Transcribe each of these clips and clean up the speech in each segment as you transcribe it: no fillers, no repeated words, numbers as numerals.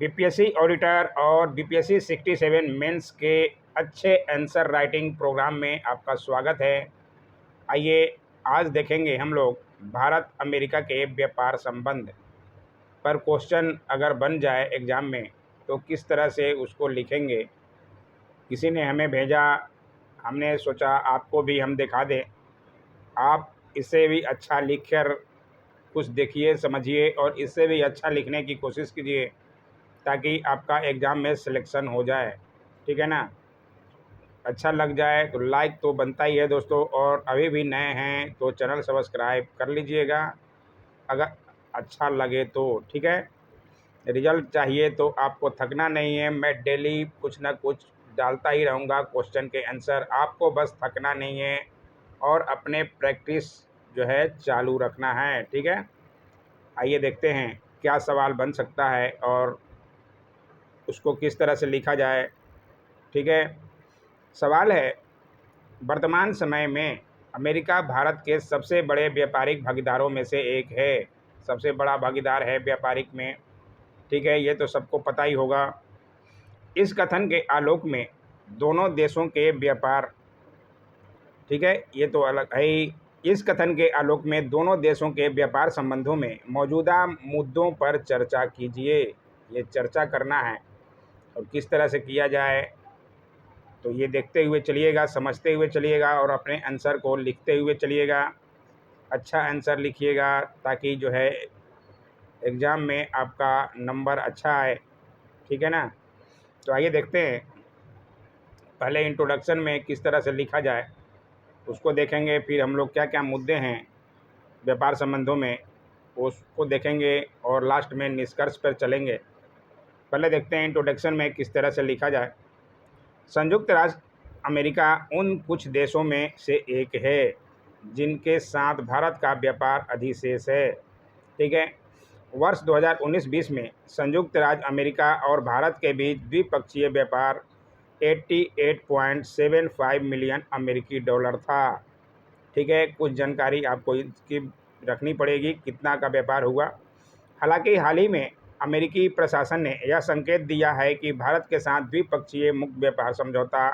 BPSC auditor और BPSC 67 mains के अच्छे आंसर राइटिंग प्रोग्राम में आपका स्वागत है। आइए आज देखेंगे हम लोग भारत अमेरिका के व्यापार संबंध पर क्वेश्चन अगर बन जाए एग्ज़ाम में तो किस तरह से उसको लिखेंगे। किसी ने हमें भेजा, हमने सोचा आपको भी हम दिखा दें। आप इससे भी अच्छा लिख कर कुछ देखिए, समझिए और इससे भी अच्छा लिखने की कोशिश कीजिए ताकि आपका एग्ज़ाम में सिलेक्शन हो जाए। ठीक है ना। अच्छा लग जाए तो लाइक तो बनता ही है दोस्तों, और अभी भी नए हैं तो चैनल सब्सक्राइब कर लीजिएगा अगर अच्छा लगे तो। ठीक है। रिजल्ट चाहिए तो आपको थकना नहीं है, मैं डेली कुछ ना कुछ डालता ही रहूँगा क्वेश्चन के आंसर। आपको बस थकना नहीं है और अपने प्रैक्टिस जो है चालू रखना है। ठीक है। आइए देखते हैं क्या सवाल बन सकता है और उसको किस तरह से लिखा जाए। ठीक है। सवाल है, वर्तमान समय में अमेरिका भारत के सबसे बड़े व्यापारिक भागीदारों में से एक है। सबसे बड़ा भागीदार है व्यापारिक में। ठीक है, ये तो सबको पता ही होगा। इस कथन के आलोक में दोनों देशों के व्यापार, ठीक है, ये तो अलग है ही। इस कथन के आलोक में दोनों देशों के व्यापार संबंधों में मौजूदा मुद्दों पर चर्चा कीजिए। ये चर्चा करना है और किस तरह से किया जाए तो ये देखते हुए चलिएगा, समझते हुए चलिएगा और अपने आंसर को लिखते हुए चलिएगा। अच्छा आंसर लिखिएगा ताकि जो है एग्ज़ाम में आपका नंबर अच्छा आए। ठीक है ना। तो आइए देखते हैं पहले इंट्रोडक्शन में किस तरह से लिखा जाए उसको देखेंगे, फिर हम लोग क्या क्या मुद्दे हैं व्यापार संबंधों में उसको देखेंगे और लास्ट में निष्कर्ष पर चलेंगे। पहले देखते हैं इंट्रोडक्शन में किस तरह से लिखा जाए। संयुक्त राज्य अमेरिका उन कुछ देशों में से एक है जिनके साथ भारत का व्यापार अधिशेष है। ठीक है। वर्ष 2019-20 में संयुक्त राज्य अमेरिका और भारत के बीच द्विपक्षीय व्यापार 88.75 मिलियन अमेरिकी डॉलर था। ठीक है, कुछ जानकारी आपको इसकी रखनी पड़ेगी कितना का व्यापार हुआ। हालांकि हाल ही में अमेरिकी प्रशासन ने यह संकेत दिया है कि भारत के साथ द्विपक्षीय मुक्त व्यापार समझौता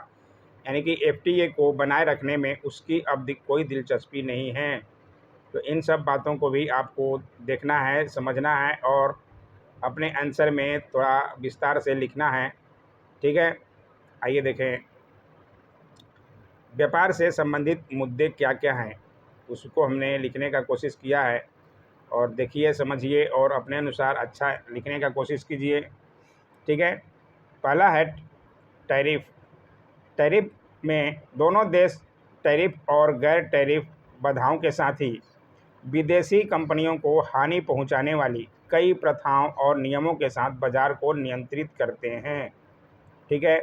यानी कि एफटीए को बनाए रखने में उसकी अब कोई दिलचस्पी नहीं है। तो इन सब बातों को भी आपको देखना है, समझना है और अपने आंसर में थोड़ा विस्तार से लिखना है। ठीक है। आइए देखें व्यापार से संबंधित मुद्दे क्या क्या हैं, उसको हमने लिखने का कोशिश किया है और देखिए, समझिए और अपने अनुसार अच्छा लिखने का कोशिश कीजिए। ठीक है। पहला है टैरिफ। टैरिफ में दोनों देश टैरिफ और गैर टैरिफ बाधाओं के साथ ही विदेशी कंपनियों को हानि पहुंचाने वाली कई प्रथाओं और नियमों के साथ बाजार को नियंत्रित करते हैं। ठीक है।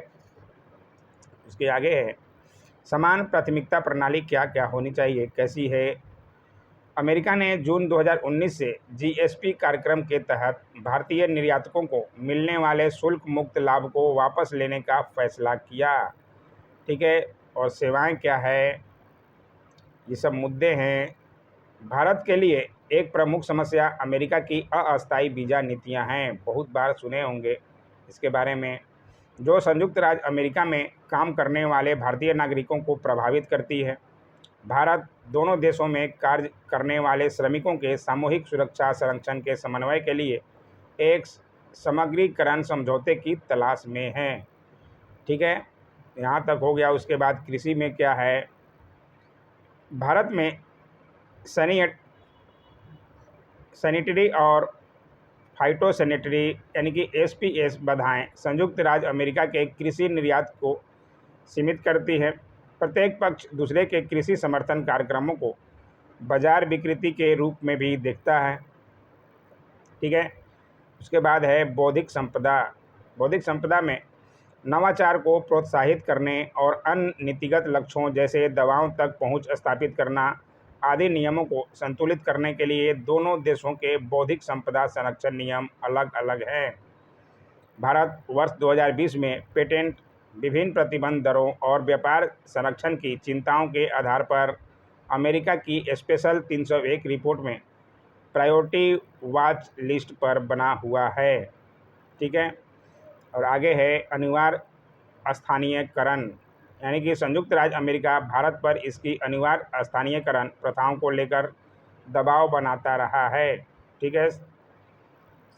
उसके आगे है समान प्राथमिकता प्रणाली क्या क्या होनी चाहिए, कैसी है। अमेरिका ने जून 2019 से जीएसपी कार्यक्रम के तहत भारतीय निर्यातकों को मिलने वाले शुल्क मुक्त लाभ को वापस लेने का फैसला किया। ठीक है। और सेवाएं क्या है, ये सब मुद्दे हैं। भारत के लिए एक प्रमुख समस्या अमेरिका की अस्थायी वीज़ा नीतियां हैं। बहुत बार सुने होंगे इसके बारे में, जो संयुक्त राज्य अमेरिका में काम करने वाले भारतीय नागरिकों को प्रभावित करती है। भारत दोनों देशों में कार्य करने वाले श्रमिकों के सामूहिक सुरक्षा संरक्षण के समन्वय के लिए एक समग्रीकरण समझौते की तलाश में है। ठीक है, यहाँ तक हो गया। उसके बाद कृषि में क्या है, भारत में सैनिटरी और फाइटोसैनिटरी यानी कि एसपीएस बाधाएं संयुक्त राज्य अमेरिका के कृषि निर्यात को सीमित करती है। प्रत्येक पक्ष दूसरे के कृषि समर्थन कार्यक्रमों को बाजार विकृति के रूप में भी देखता है। ठीक है। उसके बाद है बौद्धिक संपदा। बौद्धिक संपदा में नवाचार को प्रोत्साहित करने और अन्य नीतिगत लक्ष्यों जैसे दवाओं तक पहुंच स्थापित करना आदि नियमों को संतुलित करने के लिए दोनों देशों के बौद्धिक संपदा संरक्षण नियम अलग अलग हैं। भारत वर्ष 2020 में पेटेंट, विभिन्न प्रतिबंध दरों और व्यापार संरक्षण की चिंताओं के आधार पर अमेरिका की स्पेशल 301 रिपोर्ट में प्रायोरिटी वॉच लिस्ट पर बना हुआ है। ठीक है। और आगे है अनिवार्य स्थानीयकरण, यानी कि संयुक्त राज्य अमेरिका भारत पर इसकी अनिवार्य स्थानीयकरण प्रथाओं को लेकर दबाव बनाता रहा है। ठीक है,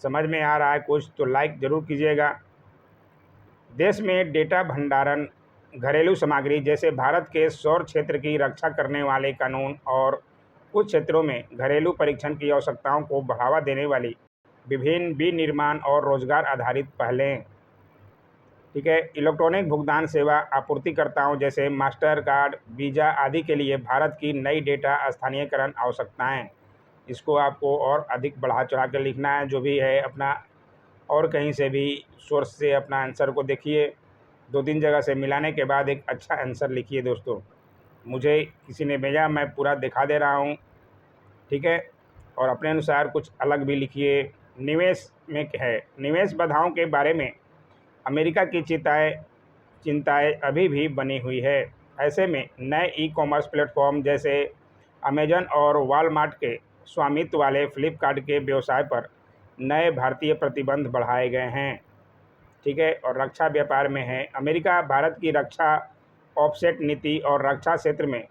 समझ में आ रहा है कुछ तो लाइक ज़रूर कीजिएगा। देश में डेटा भंडारण, घरेलू सामग्री जैसे भारत के सौर क्षेत्र की रक्षा करने वाले कानून और कुछ क्षेत्रों में घरेलू परीक्षण की आवश्यकताओं को बढ़ावा देने वाली विभिन्न विनिर्माण और रोजगार आधारित पहलें। ठीक है, इलेक्ट्रॉनिक भुगतान सेवा आपूर्तिकर्ताओं जैसे मास्टर कार्ड, वीज़ा आदि के लिए भारत की नई डेटा स्थानीयकरण आवश्यकताएं। इसको आपको और अधिक बढ़ा चढ़ा कर लिखना है जो भी है अपना, और कहीं से भी सोर्स से अपना आंसर को देखिए, 2-3 जगह से मिलाने के बाद एक अच्छा आंसर लिखिए दोस्तों। मुझे किसी ने भेजा, मैं पूरा दिखा दे रहा हूँ। ठीक है, और अपने अनुसार कुछ अलग भी लिखिए। निवेश में है, निवेश बाधाओं के बारे में अमेरिका की चिंताएं अभी भी बनी हुई है। ऐसे में नए ई-कॉमर्स प्लेटफॉर्म जैसे अमेजन और वॉलमार्ट के स्वामित्व वाले फ्लिपकार्ट के व्यवसाय पर नए भारतीय प्रतिबंध बढ़ाए गए हैं। ठीक है, और रक्षा व्यापार में है, अमेरिका भारत की रक्षा ऑफसेट नीति और रक्षा क्षेत्र में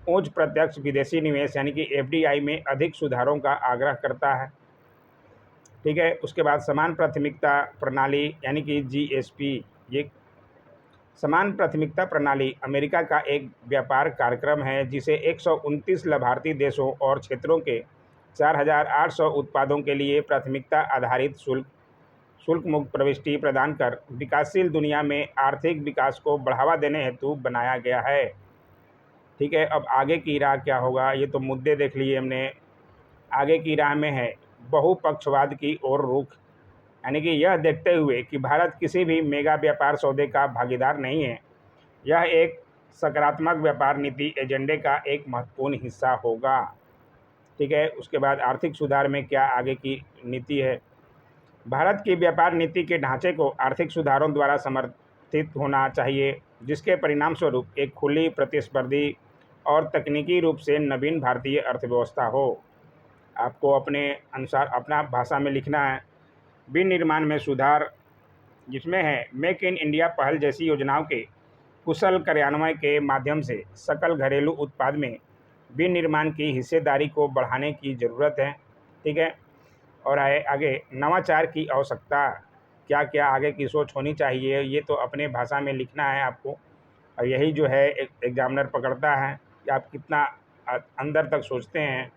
उच्च प्रत्यक्ष विदेशी निवेश यानी कि एफडीआई में अधिक सुधारों का आग्रह करता है। ठीक है, उसके बाद समान प्राथमिकता प्रणाली यानी कि जीएसपी, ये समान प्राथमिकता प्रणाली अमेरिका का एक व्यापार कार्यक्रम है जिसे 129 लाभार्थी देशों और क्षेत्रों के 4,800 उत्पादों के लिए प्राथमिकता आधारित शुल्क मुक्त प्रविष्टि प्रदान कर विकासशील दुनिया में आर्थिक विकास को बढ़ावा देने हेतु बनाया गया है। ठीक है, अब आगे की राह क्या होगा, ये तो मुद्दे देख लिए हमने। आगे की राह में है बहुपक्षवाद की ओर रुख, यानी कि यह देखते हुए कि भारत किसी भी मेगा व्यापार सौदे का भागीदार नहीं है, यह एक सकारात्मक व्यापार नीति एजेंडे का एक महत्वपूर्ण हिस्सा होगा। ठीक है, उसके बाद आर्थिक सुधार में क्या आगे की नीति है। भारत की व्यापार नीति के ढांचे को आर्थिक सुधारों द्वारा समर्थित होना चाहिए जिसके परिणामस्वरूप एक खुली, प्रतिस्पर्धी और तकनीकी रूप से नवीन भारतीय अर्थव्यवस्था हो। आपको अपने अनुसार अपना भाषा में लिखना है। विनिर्माण में सुधार, जिसमें है मेक इन इंडिया पहल जैसी योजनाओं के कुशल कार्यान्वयन के माध्यम से सकल घरेलू उत्पाद में विनिर्माण की हिस्सेदारी को बढ़ाने की ज़रूरत है। ठीक है, और आगे नवाचार की आवश्यकता, क्या क्या आगे की सोच होनी चाहिए, ये तो अपने भाषा में लिखना है आपको। और यही जो है एक एग्जामिनर पकड़ता है कि आप कितना अंदर तक सोचते हैं।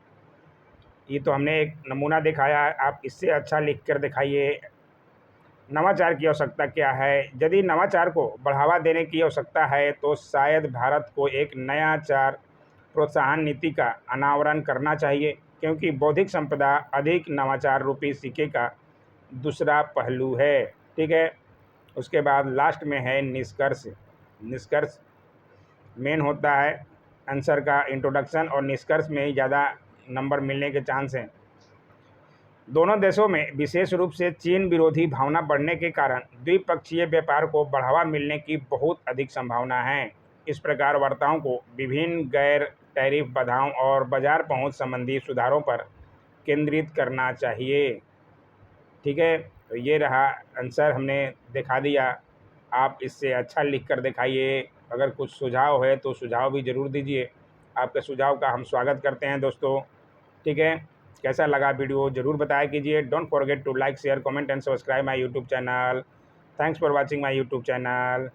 ये तो हमने एक नमूना दिखाया है, आप इससे अच्छा लिख कर दिखाइए। नवाचार की आवश्यकता क्या है। यदि नवाचार को बढ़ावा देने की आवश्यकता है तो शायद भारत को एक नया चार प्रोत्साहन नीति का अनावरण करना चाहिए, क्योंकि बौद्धिक संपदा अधिक नवाचार रूपी सिक्के का दूसरा पहलू है। ठीक है, उसके बाद लास्ट में है निष्कर्ष। निष्कर्ष मेन होता है आंसर का, इंट्रोडक्शन और निष्कर्ष में ज़्यादा नंबर मिलने के चांस हैं। दोनों देशों में विशेष रूप से चीन विरोधी भावना बढ़ने के कारण द्विपक्षीय व्यापार को बढ़ावा मिलने की बहुत अधिक संभावना है। इस प्रकार वार्ताओं को विभिन्न गैर टैरिफ बाधाओं और बाजार पहुंच संबंधी सुधारों पर केंद्रित करना चाहिए। ठीक है, तो ये रहा आंसर, हमने दिखा दिया। आप इससे अच्छा लिख कर दिखाइए। अगर कुछ सुझाव है तो सुझाव भी ज़रूर दीजिए, आपके सुझाव का हम स्वागत करते हैं दोस्तों। ठीक है, कैसा लगा वीडियो ज़रूर बताया कीजिए। Don't forget to like, share, comment and subscribe my YouTube channel. Thanks for watching my YouTube channel.